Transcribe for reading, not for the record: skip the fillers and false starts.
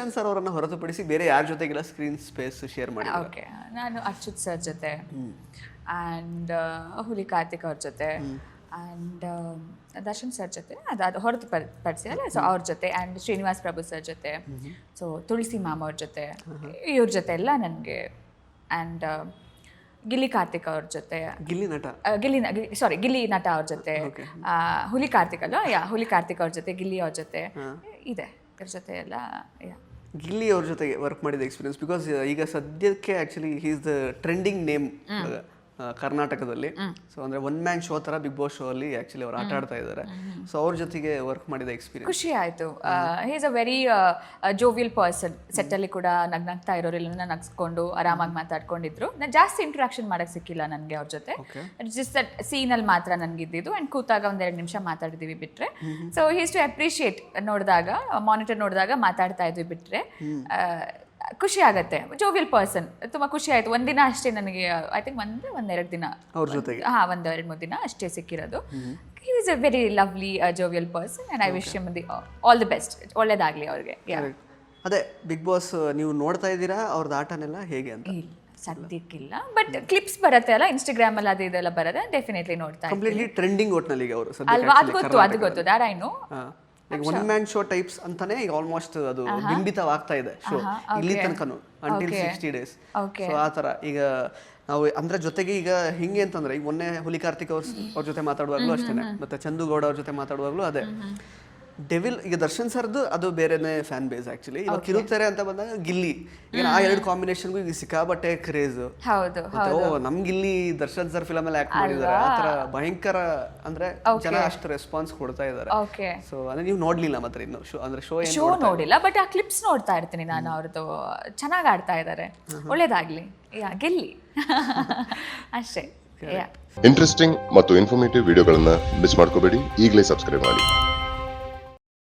Darshan sir ಅವರನ್ನು ಹೊರತುಪಡಿಸಿ ಬೇರೆ ಯಾರ ಜೊತೆಗೆಲ್ಲ ಸ್ಕ್ರೀನ್ ಸ್ಪೇಸ್ ಶೇರ್ ಮಾಡಿ? ಓಕೆ, ನಾನು ಅಚ್ಯುತ್ ಸರ್ ಜೊತೆ ಆ್ಯಂಡ್ ಹುಲಿ ಕಾರ್ತಿಕ್ ಅವ್ರ ಜೊತೆ ಆ್ಯಂಡ್ ದರ್ಶನ್ ಸರ್ ಜೊತೆ ಅದು ಹೊರತುಪಡಿಸಿ ಅಲ್ಲ, ಸೊ ಅವ್ರ ಜೊತೆ ಆ್ಯಂಡ್ ಶ್ರೀನಿವಾಸ್ ಪ್ರಭು ಸರ್ ಜೊತೆ, ಸೊ ತುಳಸಿ ಮ್ಯಾಮ್ ಅವ್ರ ಜೊತೆ, ಇವ್ರ ಜೊತೆ ಎಲ್ಲ ನನಗೆ, ಆ್ಯಂಡ್ ಗಿಲ್ಲಿ ಕಾರ್ತಿಕ್ ಅವ್ರ ಜೊತೆ, ಗಿಲ್ಲಿ ನಟ ಗಿಲ್ಲಿ ನಟ ಅವ್ರ ಜೊತೆ, ಹುಲಿ ಕಾರ್ತಿಕ್ ಅಲ್ಲ, ಹುಲಿ ಕಾರ್ತಿಕ್ ಅವ್ರ ಜೊತೆ, ಗಿಲ್ಲಿ ಅವ್ರ ಜೊತೆ ಇದೆ, ಇದ್ರ ಜೊತೆ ಎಲ್ಲ. ಗಿಲ್ಲಿ ಅವ್ರ ಜೊತೆಗೆ ವರ್ಕ್ ಮಾಡಿದ ಎಕ್ಸ್ಪೀರಿಯನ್ಸ್, ಬಿಕಾಸ್ ಈಗ ಸದ್ಯಕ್ಕೆ actually he is the trending name ಕರ್ನಾಟಕದಲ್ಲಿ. ಸೊ ಅಂದರೆ ಒನ್ ಮ್ಯಾನ್ ಶೋ ಥರ ಬಿಗ್ ಬಾಸ್ ಶೋ ಅಲ್ಲಿ ಆ್ಯಕ್ಚುಲಿ ಅವ್ರು ಆಟ ಆಡ್ತಾ ಇದ್ದಾರೆ. ಸೊ ಅವ್ರ ಜೊತೆಗೆ ವರ್ಕ್ ಮಾಡಿದ ಎಕ್ಸ್ಪೀರಿಯನ್ಸ್ ಖುಷಿ ಆಯಿತು. He is a very jovial person. ಸೆಟ್ಟಲ್ಲಿ ಕೂಡ ನಗ್ನಗ್ತಾ ಇರೋರೆಲ್ಲ ನಗ್ಸ್ಕೊಂಡು ಆರಾಮಾಗಿ ಮಾತಾಡ್ಕೊಂಡಿದ್ರು. ನಾನು ಜಾಸ್ತಿ ಇಂಟ್ರಾಕ್ಷನ್ ಮಾಡೋಕ್ಕೆ ಸಿಕ್ಕಿಲ್ಲ ನನಗೆ ಅವ್ರ ಜೊತೆ. ಜಸ್ಟ್ ದಟ್ ಸೀನಲ್ಲಿ ಮಾತ್ರ ನನಗಿದ್ದಿದ್ದು, ಆ್ಯಂಡ್ ಕೂತಾಗ ಒಂದೆರಡು ನಿಮಿಷ ಮಾತಾಡಿದ್ವಿ ಬಿಟ್ಟರೆ. ಸೊ ಹೀಸ್ ಟು ಅಪ್ರಿಷಿಯೇಟ್, ನೋಡಿದಾಗ ಮಾನಿಟರ್ ನೋಡಿದಾಗ ಮಾತಾಡ್ತಾ ಇದ್ವಿ ಬಿಟ್ಟರೆ ಖುಷಿ ಆಗುತ್ತೆ. ಜೋವಿಯಲ್ ಪರ್ಸನ್, ತುಂಬ ಖುಷಿ ಆಯಿತು. ಒಂದಿನ ಅಷ್ಟೇ ನನಗೆ, ಐ ಥಿಂಕ್ ಒಂದೆರಡು ದಿನ ಅವ್ರ ಜೊತೆಗೆ, ಒಂದೆರಡು ಮೂರು ದಿನ ಅಷ್ಟೇ ಸಿಕ್ಕಿರೋದು. He is a very lovely jovial person and I wish him all the best. ಒಳ್ಳೇದಾಗಲಿ ಅವ್ರಿಗೆ. ಅದೇ ಬಿಗ್ ಬಾಸ್ ನೀವು ನೋಡ್ತಾ ಇದ್ದೀರಾ ಅವ್ರದ್ದು ಆಟನೆಲ್ಲ ಹೇಗೆ ಅಂತ? ಇಲ್ಲ ಸದ್ಯಕ್ಕಿಲ್ಲ, ಬಟ್ ಕ್ಲಿಪ್ಸ್ ಬರುತ್ತೆ ಅಲ್ಲ ಇನ್ಸ್ಟಾಗ್ರಾಮ್ ಅಲ್ಲಿ, ಇದೆಲ್ಲ ಬರುತ್ತೆ, ಡೆಫಿನೆಟ್ಲಿ ನೋಡ್ತಾ ಇದ್ದೀನಿ. ಕಂಪ್ಲೀಟ್ಲಿ ಟ್ರೆಂಡಿಂಗ್ ಒಟ್ನಲ್ಲಿ ಈಗ ಅವರು ಅಲ್ವಾ? ಅದು ಗೊತ್ತು that I know. Like one man show types ಅಂತಾನೆ ಈಗ ಆಲ್ಮೋಸ್ಟ್ ಅದು ಬಿಂಬಿತವಾಗ್ತಾ ಇದೆ ಶೋ ಇಲ್ಲಿ ತನಕನು, ಅಂಟಿಲ್ 60 days. ಸೊ ಆ ಥರ ಈಗ ನಾವು ಅಂದ್ರೆ ಜೊತೆಗೆ ಈಗ ಹಿಂಗೆ ಅಂತಂದ್ರೆ ಈಗ ಮೊನ್ನೆ ಹುಲಿ ಕಾರ್ತಿಕ್ ಅವ್ರ ಜೊತೆ ಮಾತಾಡುವಾಗಲೂ ಅಷ್ಟೇನೆ, ಮತ್ತೆ ಚಂದು ಗೌಡ ಅವ್ರ ಜೊತೆ ಮಾತಾಡುವಾಗಲೂ ಅದೇ ಡೆವಿಲ್. ಈಗ ದರ್ಶನ್ ಸರ್ದು ಅದು ಬೇರೆನೇ ಫ್ಯಾನ್ ಬೇಸ್ ಆಕ್ಚುಲಿ. ಇವಾಗ ಕಿರುತೆರೆ ಅಂತ ಬಂದಾಗ ಗಿಲ್ಲಿ, ಈಗ ಆ ಎರಡು ಕಾಂಬಿನೇಷನ್ಗೂ ಈಗ ಸಿಕ್ಕಾಬಟ್ಟೆ ಕ್ರೇಜ್. ಹೌದು, ನಮ್ ಗಿಲ್ಲಿ ದರ್ಶನ್ ಸರ್ ಫಿಲಮ್ ಅಲ್ಲಿ ಆಕ್ಟ್ ಮಾಡಿದ್ದಾರೆ, ಆ ತರ ಭಯಂಕರ ಅಂದ್ರೆ ಜನ ಅಷ್ಟು ರೆಸ್ಪಾನ್ಸ್ ಕೊಡ್ತಾ ಇದ್ದಾರೆ. ಸೊ ಅಂದ್ರೆ ನೀವು ನೋಡ್ಲಿಲ್ಲ ಮಾತ್ರ ಇನ್ನು ಅಂದ್ರೆ ಶೋ ನೋಡಿಲ್ಲ, ಬಟ್ ಆ ಕ್ಲಿಪ್ಸ್ ನೋಡ್ತಾ ಇರ್ತೀನಿ ನಾನು. ಅವ್ರದ್ದು ಚೆನ್ನಾಗಿ ಆಡ್ತಾ ಇದ್ದಾರೆ, ಒಳ್ಳೇದಾಗ್ಲಿ, ಗೆಲ್ಲಿ ಅಷ್ಟೇ. ಇಂಟ್ರೆಸ್ಟಿಂಗ್ ಮತ್ತು ಇನ್ಫಾರ್ಮೇಟಿವ್ ವಿಡಿಯೋಗಳನ್ನ ಮಿಸ್ ಮಾಡ್ಕೋಬೇಡಿ, ಈಗಲೇ ಸಬ್ಸ್ಕ್ರೈಬ್ ಮಾಡಿ.